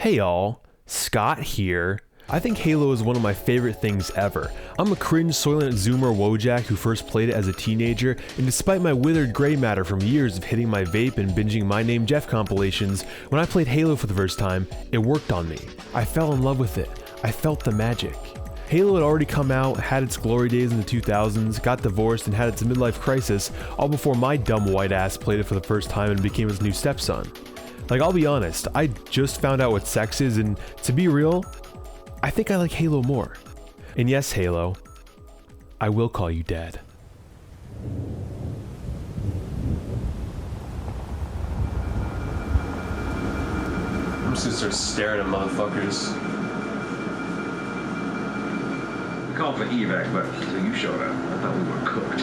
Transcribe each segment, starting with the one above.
Hey y'all, Scott here. I think Halo is one of my favorite things ever. I'm a cringe Soylent Zoomer Wojak who first played it as a teenager, and despite my withered gray matter from years of hitting my vape and binging My Name Jeff compilations, when I played Halo for the first time, it worked on me. I fell in love with it. I felt the magic. Halo had already come out, had its glory days in the 2000s, got divorced, and had its midlife crisis, all before my dumb white ass played it for the first time and became his new stepson. Like, I'll be honest, I just found out what sex is, and to be real, I think I like Halo more. And yes, Halo, I will call you Dad. I'm just gonna start staring at motherfuckers. We called for evac, but until you showed up, I thought we were cooked.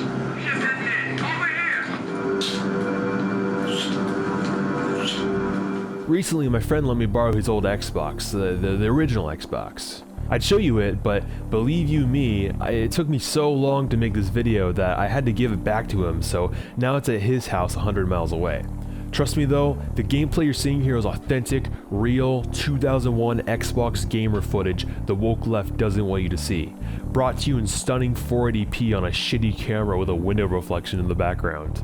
Recently, my friend let me borrow his old Xbox, the original Xbox. I'd show you it, but believe you me, it took me so long to make this video that I had to give it back to him, so now it's at his house 100 miles away. Trust me though, the gameplay you're seeing here is authentic, real, 2001 Xbox gamer footage the woke left doesn't want you to see. Brought to you in stunning 480p on a shitty camera with a window reflection in the background.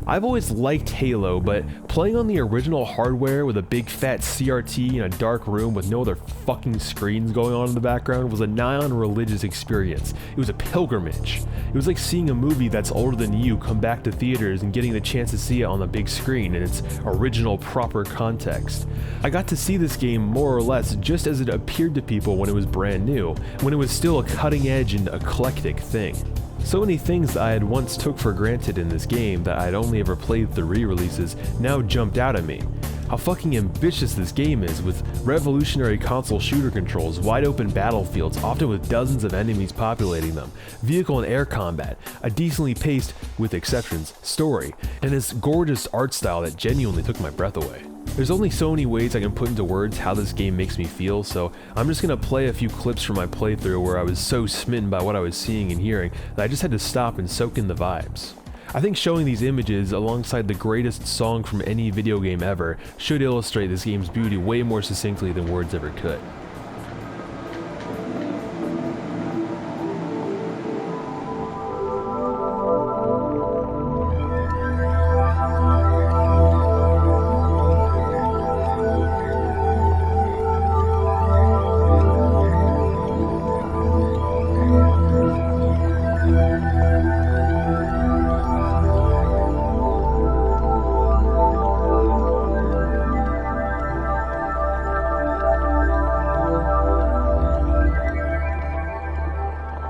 I've always liked Halo, but playing on the original hardware with a big fat CRT in a dark room with no other fucking screens going on in the background was a nigh-on religious experience. It was a pilgrimage. It was like seeing a movie that's older than you come back to theaters and getting the chance to see it on the big screen in its original proper context. I got to see this game more or less just as it appeared to people when it was brand new, when it was still a cutting-edge and eclectic thing. So many things that I had once took for granted in this game that I'd only ever played the re-releases now jumped out at me. How fucking ambitious this game is, with revolutionary console shooter controls, wide open battlefields, often with dozens of enemies populating them, vehicle and air combat, a decently paced, with exceptions, story, and this gorgeous art style that genuinely took my breath away. There's only so many ways I can put into words how this game makes me feel, so I'm just gonna play a few clips from my playthrough where I was so smitten by what I was seeing and hearing that I just had to stop and soak in the vibes. I think showing these images alongside the greatest song from any video game ever should illustrate this game's beauty way more succinctly than words ever could.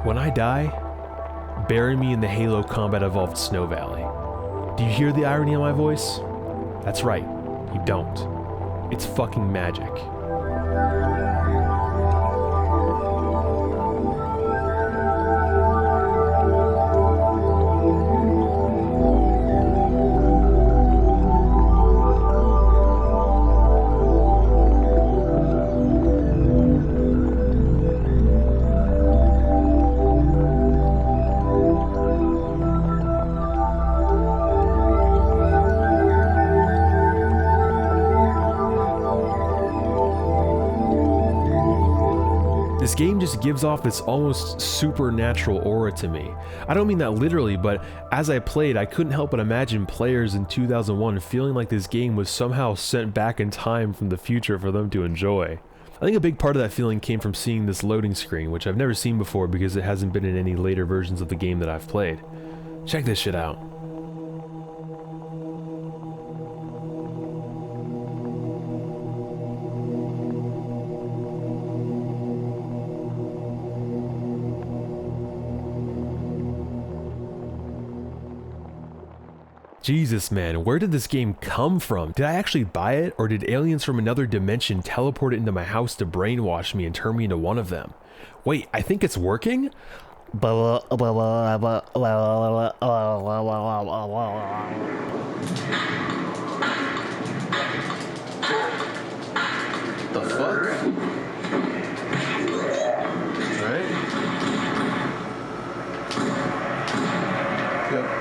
When I die, bury me in the Halo Combat Evolved Snow Valley. Do you hear the irony in my voice? That's right, you don't. It's fucking magic. This game just gives off this almost supernatural aura to me. I don't mean that literally, but as I played, I couldn't help but imagine players in 2001 feeling like this game was somehow sent back in time from the future for them to enjoy. I think a big part of that feeling came from seeing this loading screen, which I've never seen before because it hasn't been in any later versions of the game that I've played. Check this shit out. Jesus, man, where did this game come from? Did I actually buy it, or did aliens from another dimension teleport it into my house to brainwash me and turn me into one of them? Wait, I think it's working? The fuck? Right? Yep.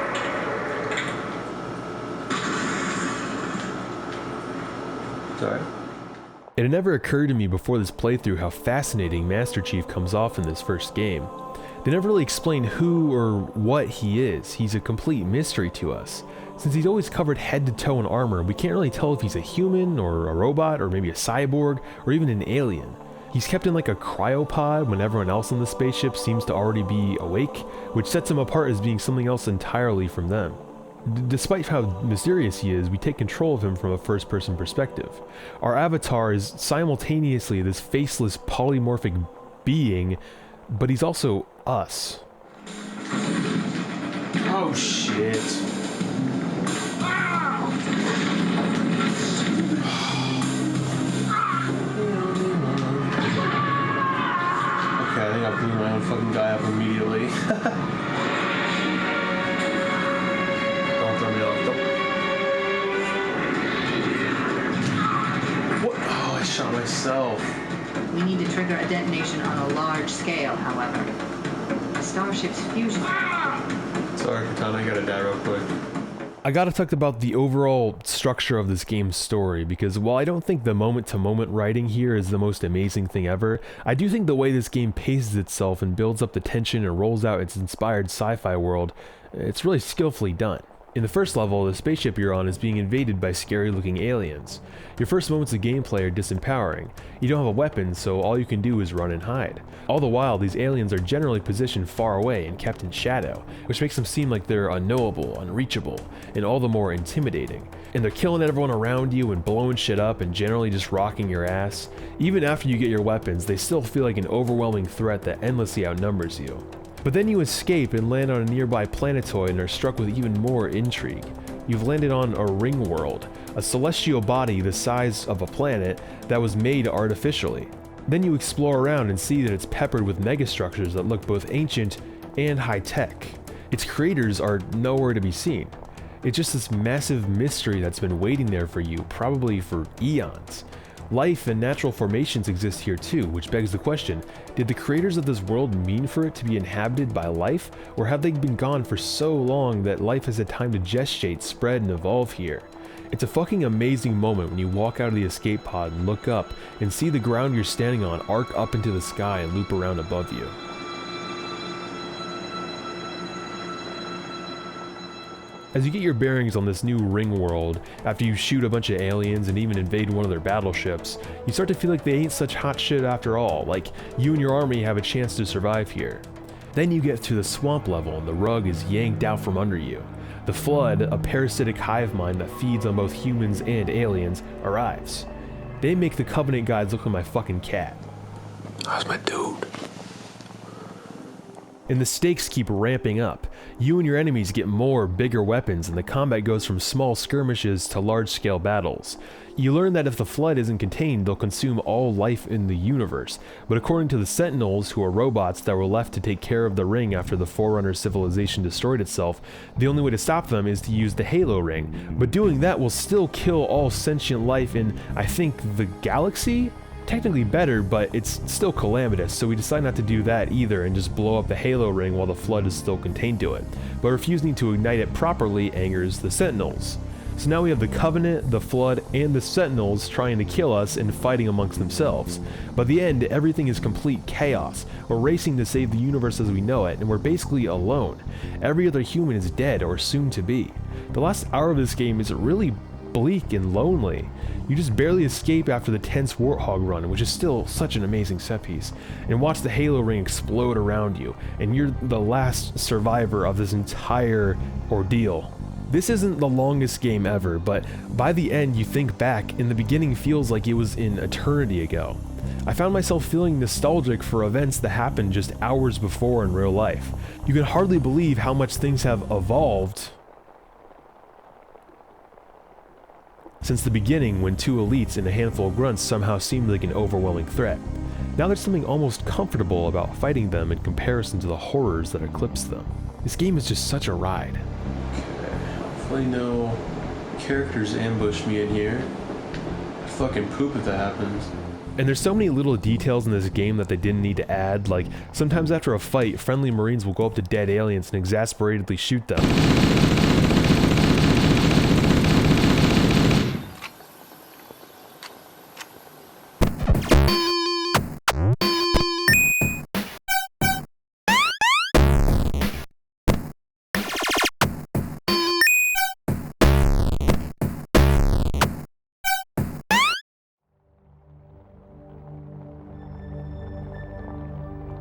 Sorry. It had never occurred to me before this playthrough how fascinating Master Chief comes off in this first game. They never really explain who or what he is. He's a complete mystery to us. Since he's always covered head to toe in armor, we can't really tell if he's a human or a robot or maybe a cyborg or even an alien. He's kept in like a cryopod when everyone else on the spaceship seems to already be awake, which sets him apart as being something else entirely from them. Despite how mysterious he is, we take control of him from a first-person perspective. Our avatar is simultaneously this faceless polymorphic being, but he's also us. Oh shit. Okay, I think I blew my own fucking guy up immediately. Don't throw me off. What? Oh, I shot myself. We need to trigger a detonation on a large scale, however. The starship's fusion. Sorry, Katana, I gotta die real quick. I gotta talk about the overall structure of this game's story, because while I don't think the moment-to-moment writing here is the most amazing thing ever, I do think the way this game paces itself and builds up the tension and rolls out its inspired sci-fi world, it's really skillfully done. In the first level, the spaceship you're on is being invaded by scary-looking aliens. Your first moments of gameplay are disempowering. You don't have a weapon, so all you can do is run and hide. All the while, these aliens are generally positioned far away and kept in shadow, which makes them seem like they're unknowable, unreachable, and all the more intimidating. And they're killing everyone around you and blowing shit up and generally just rocking your ass. Even after you get your weapons, they still feel like an overwhelming threat that endlessly outnumbers you. But then you escape and land on a nearby planetoid and are struck with even more intrigue. You've landed on a ring world, a celestial body the size of a planet that was made artificially. Then you explore around and see that it's peppered with megastructures that look both ancient and high-tech. Its creators are nowhere to be seen. It's just this massive mystery that's been waiting there for you, probably for eons. Life and natural formations exist here too, which begs the question, did the creators of this world mean for it to be inhabited by life, or have they been gone for so long that life has had time to gestate, spread, and evolve here? It's a fucking amazing moment when you walk out of the escape pod and look up and see the ground you're standing on arc up into the sky and loop around above you. As you get your bearings on this new ring world, after you shoot a bunch of aliens and even invade one of their battleships, you start to feel like they ain't such hot shit after all, like you and your army have a chance to survive here. Then you get to the swamp level and the rug is yanked out from under you. The Flood, a parasitic hive mind that feeds on both humans and aliens, arrives. They make the Covenant guys look like my fucking cat. How's my dude? And the stakes keep ramping up. You and your enemies get more, bigger weapons, and the combat goes from small skirmishes to large-scale battles. You learn that if the Flood isn't contained, they'll consume all life in the universe, but according to the Sentinels, who are robots that were left to take care of the ring after the Forerunner civilization destroyed itself, the only way to stop them is to use the Halo ring, but doing that will still kill all sentient life in, I think, the galaxy? Technically better, but it's still calamitous, so we decide not to do that either and just blow up the Halo ring while the Flood is still contained to it. But refusing to ignite it properly angers the Sentinels. So now we have the Covenant, the Flood, and the Sentinels trying to kill us and fighting amongst themselves. By the end, everything is complete chaos. We're racing to save the universe as we know it, and we're basically alone. Every other human is dead or soon to be. The last hour of this game is really bleak and lonely. You just barely escape after the tense Warthog run, which is still such an amazing set piece, and watch the Halo ring explode around you, and you're the last survivor of this entire ordeal. This isn't the longest game ever, but by the end you think back, and the beginning feels like it was an eternity ago. I found myself feeling nostalgic for events that happened just hours before in real life. You can hardly believe how much things have evolved since the beginning, when two elites and a handful of grunts somehow seemed like an overwhelming threat. Now there's something almost comfortable about fighting them in comparison to the horrors that eclipse them. This game is just such a ride. Okay, hopefully no characters ambush me in here. I fucking poop if that happens. And there's so many little details in this game that they didn't need to add, like sometimes after a fight, friendly Marines will go up to dead aliens and exasperatedly shoot them.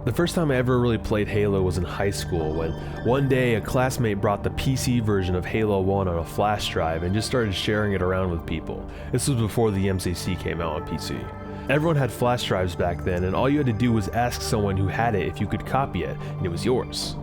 The first time I ever really played Halo was in high school when one day a classmate brought the PC version of Halo 1 on a flash drive and just started sharing it around with people. This was before the MCC came out on PC. Everyone had flash drives back then, and all you had to do was ask someone who had it if you could copy it, and it was yours.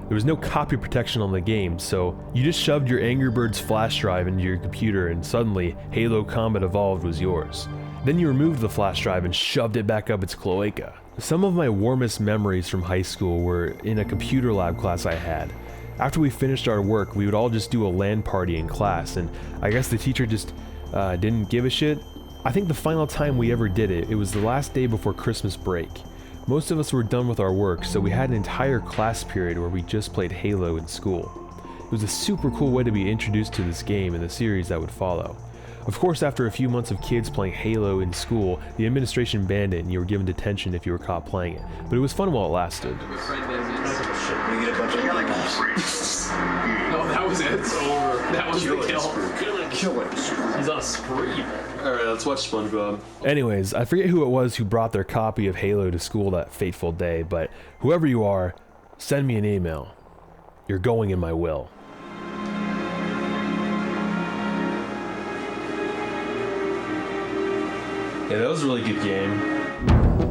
There was no copy protection on the game, so you just shoved your Angry Birds flash drive into your computer and suddenly Halo Combat Evolved was yours. Then you removed the flash drive and shoved it back up its cloaca. Some of my warmest memories from high school were in a computer lab class I had. After we finished our work, we would all just do a LAN party in class, and I guess the teacher just didn't give a shit. I think the final time we ever did it, it was the last day before Christmas break. Most of us were done with our work, so we had an entire class period where we just played Halo in school. It was a super cool way to be introduced to this game and the series that would follow. Of course, after a few months of kids playing Halo in school, the administration banned it and you were given detention if you were caught playing it. But it was fun while it lasted. We get a bunch of No, that was it. It's over. That was the kill. Killing. He's on a spree. Alright, let's watch SpongeBob. Anyways, I forget who it was who brought their copy of Halo to school that fateful day, but whoever you are, send me an email. You're going in my will. Yeah, that was a really good game.